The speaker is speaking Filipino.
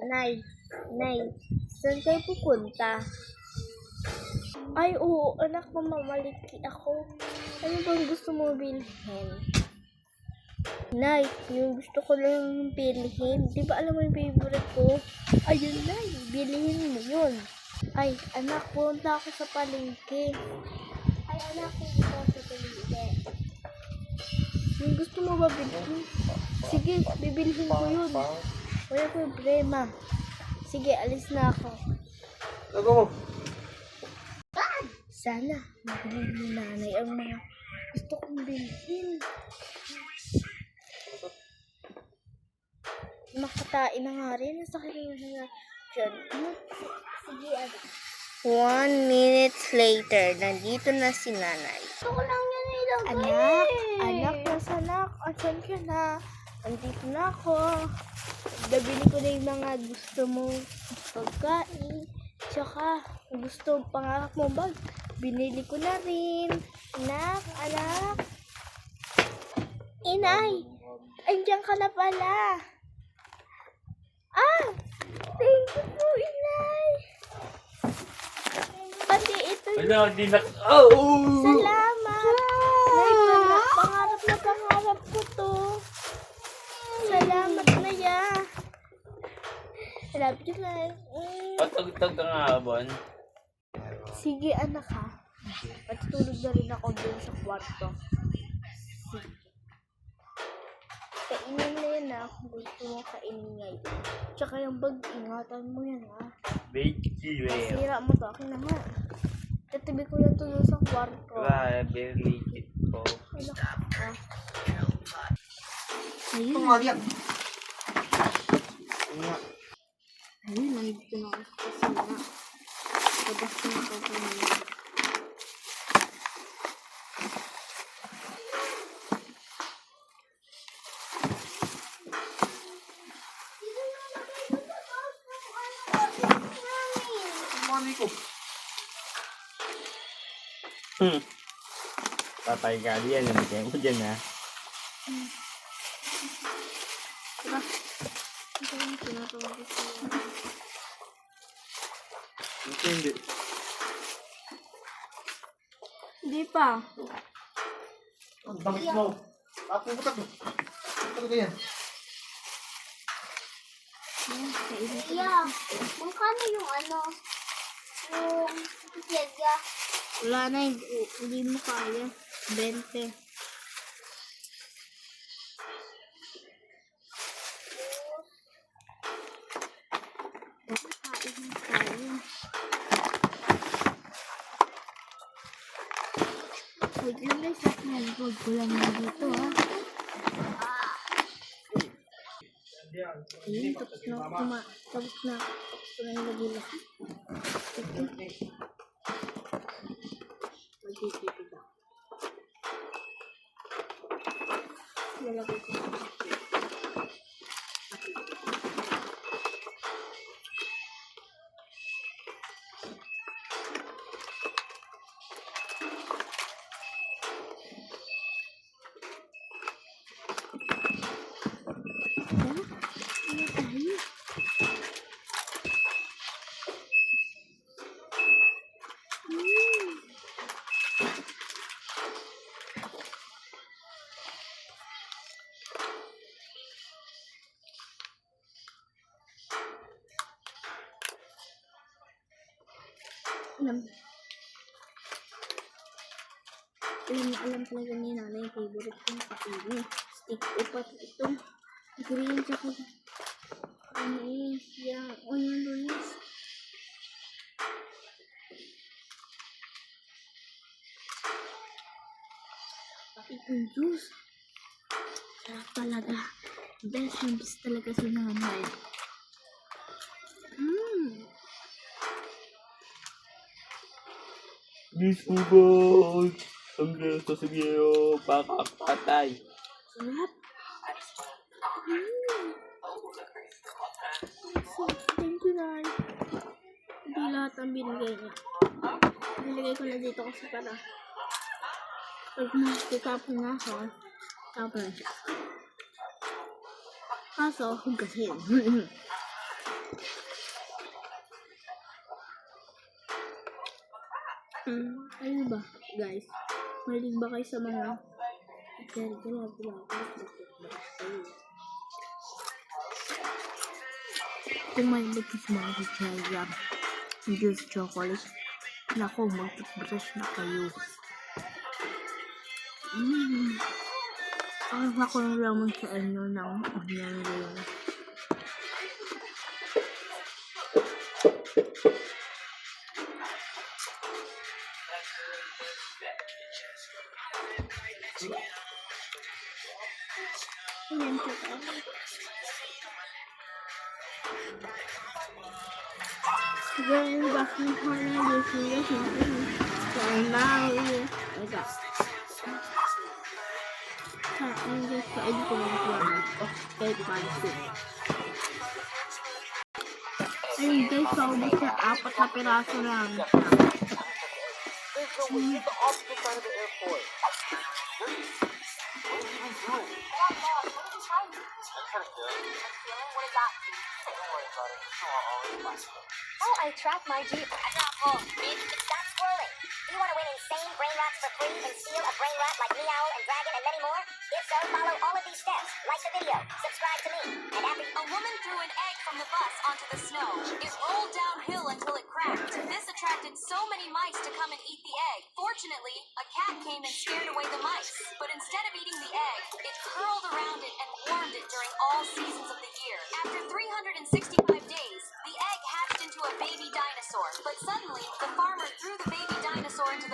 Nay, Nay, saan kayo pupunta? Ay, oo, anak, mamamaliki ako. Ano bang gusto mo bilhin? Nay, yung gusto ko lang bilhin. Di ba alam mo yung favorite ko? Ayun, Nay, bilhin mo yun. Ay, anak, punta ako sa palengke. Ay, anak, punta ako sa palengke. Yung gusto mo ba bilhin? Sige, bibilhin ko yun. Wala problema. Sige, alis na ako. Lago mo. Sana, mabili ni nanay ang mga gusto kong bilhin. Makatain na nga rin. Nasakit yung hinga dyan. Sige, ano. 1 minute later, nandito na si nanay. Gusto ko lang yan ilagay. Anak, nasanak. Asan ka na? Nandito na ako. Nabili ko na yung mga gusto mong pagkain. Tsaka, gusto pangarap mo bag. Binili ko na rin. Anak, anak. Inay, andiyan ka na pala. Ah, thank you po, Inay. Pati ito. Ano, di na... Oh! Salamat. Nay, pangarap na pangarap ko to. Salamat na ya. Love you, Nay. Patugtog ka nga, Bon. Sige, anak ha. Matutulog na rin ako dun sa kwarto. Sige. Kainin na yan ha, kung gusto mo kainin ngayon. Tsaka yung bag, ingatan mo yan ha. Bakey, Sira mo to, akin na nga. Katabi ko lang to sa kwarto. very legit po. Anak ha. Ayun. Tumagyak. Ayun, nandito na ako sa kusina. Labas na ako kanina. Mami ko. Patay ka diyan, nabigay mo dyan ha. Tara. Ito yung tinatawag ko sa'yo. Hindi. Hindi pa. Ang damit mo. Puputak mo. Puputak ka yan. Yeah, magkano yung ano? Yung piyagya? Wala na, hindi mo kaya. 20. Kain tayo. Wait lang guys, huwag ko lang na dito ha. Ayun, tapos na ilagay lahat. Ito. Magtitipid ako. Lalagay ko. Alam talaga ni nanay yung favorite kong kainin. Stick ko pati itong green tsaka ano yung onion rings. Pati itong juice. Sarap talaga. Best yung best talaga si nanay. Disubol! Ang resto sa iyo, pakakatay. Sarap. Thank you, Nay. Hindi lahat ang binigay niya. Binigay ko na dito kasi para pag matitapon na ako, tapon na siya. Kaso, hugasin. Ano ba, guys? Mahilig ba kayo sa mga kung mahilig kayo sa mga jam, juice chocolate, naku, mag-toothbrush na kayo. Ang ako ng lamang sa ano ng onion ring. Ayan po tayo. Ganyan ba kung kaya gusto nyo kaya maawi. Eka. Ang gusto ay ko ng kuwan. Kahit pansin. Ayun guys, paubos na 4 na piraso lang. Oh, I tracked my Jeep. Stop scrolling. Do you want to win insane brain rats for free and steal a brain rat like Meow and Dragon and many more? If so, follow all of these steps. Like the video, subscribe to me, and after A woman threw an egg from the bus onto the snow. It rolled downhill until it cracked. This attracted so many mice to come and eat the egg. Fortunately, a cat came and scared away the mice. But instead of eating the egg, it curled around it and warmed it during all seasons of the year. After 365 days, the egg hatched into a baby dinosaur. But suddenly, the farmer threw the baby dinosaur into the